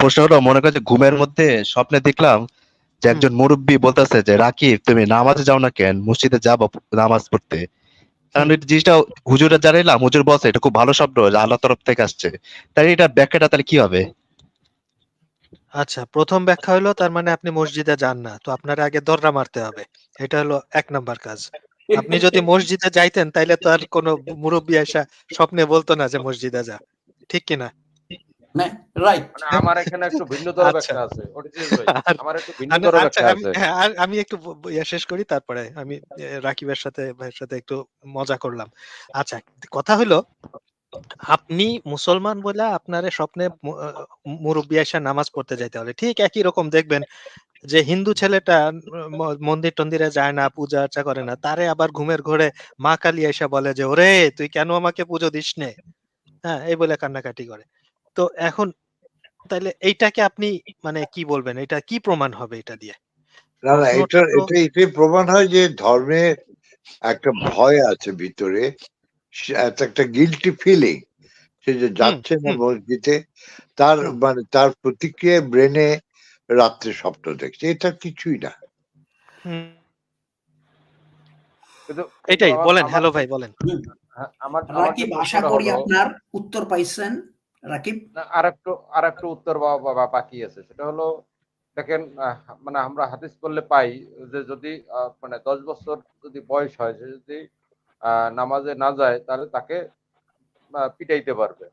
প্রশ্ন হলো, মনে করো যে ঘুমের মধ্যে স্বপ্নে দেখলাম যে একজন মুরব্বী বলতেছে যে রাকিব তুমি নামাজে যাও না কেন, মসজিদে যাবো নামাজ পড়তে। কারণ এই জিনিসটা হুজুরে জানাইলাম, হুজুর বলছে এটা খুব ভালো শব্দ, যে আল্লাহ তরফ থেকে আসছে। তাই এটা ব্যাখ্যাটা তাহলে কি হবে? আচ্ছা, প্রথম ব্যাখ্যা হলো তার মানে আপনি মসজিদে যান না, তো আপনার আগে দরজা মারতে হবে। এটা হলো ১ নাম্বার কাজ। আপনি যদি মসজিদে যাইতেন তাইলে তো আর কোনো মুরব্বি আইসা স্বপ্নে বলতো না যে মসজিদে যা, ঠিক কিনা? না, রাইট। মানে আমার এখানে একটু ভিন্নতর আচ্ছা, ব্যাখ্যা আছে ওটিস ভাই, আর আমার একটু ভিন্নতর আচ্ছা, ব্যাখ্যা আছে। হ্যাঁ, আমি একটু ইয়া শেষ করি, তারপরে আমি রাকিবের সাথে ভাইয়ের সাথে একটু মজা করলাম। আচ্ছা, কথা হইলো আপনি মুসলমান বইলা আপনারে স্বপ্নে মুরব্বি আইসা নামাজ পড়তে যাইতে হবে। ঠিক একই রকম দেখবেন যে হিন্দু ছেলেটা মন্দির-টন্দিরে যায় না, পূজা আর্চা করে না। তারে আবার ঘুমের ঘোরে মা কালী আইসা বলে যে, "ওরে তুই কেন আমাকে পুজো দিসনে?" হ্যাঁ, এই বলে কান্নাকাটি করে। তো এখন তাইলে এইটাকে আপনি মানে কি বলবেন? এটা কি প্রমাণ হবে এটা দিয়ে? না, না, প্রশ্নটা তো এটাই প্রমাণ হয় যে ধর্মের একটা ভয় আছে ভিতরে, একটা গিল্টি ফিলিং। সে যে হুম, যাচ্ছে না হুম, মসজিদে, তার হুম, মানে তার প্রতিক্রিয়ায় ব্রেনে রাত্রে স্বপ্ন দেখছে, এটা কিছুই না। হুম। কিন্তু এটাই আমার বলেন, আমার হ্যালো ভাই বলেন। হ্যাঁ, আমার আমার যে রাকিব, আশা প্রশ্নটা করি হলো, আপনার উত্তর পাইছেন। রাকিব, না আরেকটু উত্তর বাকি আছে। সেটা হলো, দেখেন, মানে আমরা হাদিস পড়লে পাই যে যদি মানে ১০ বছর যদি বয়স হয়, সে যদি নামাজে না যায় তাহলে তাকে পিটাইতে পারবে।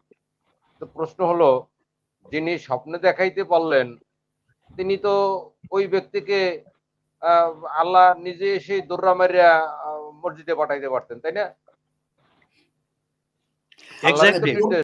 তো প্রশ্ন হলো, যিনি স্বপ্নে দেখাইতে পারলেন তিনি তো ওই ব্যক্তিকে আহ, আল্লাহ নিজে সেই দৌড়া মারিয়া মসজিদে পাঠাইতে পারতেন, তাই না? আল্লাহরই তো এক্সাক্টলি। নির্দেশ।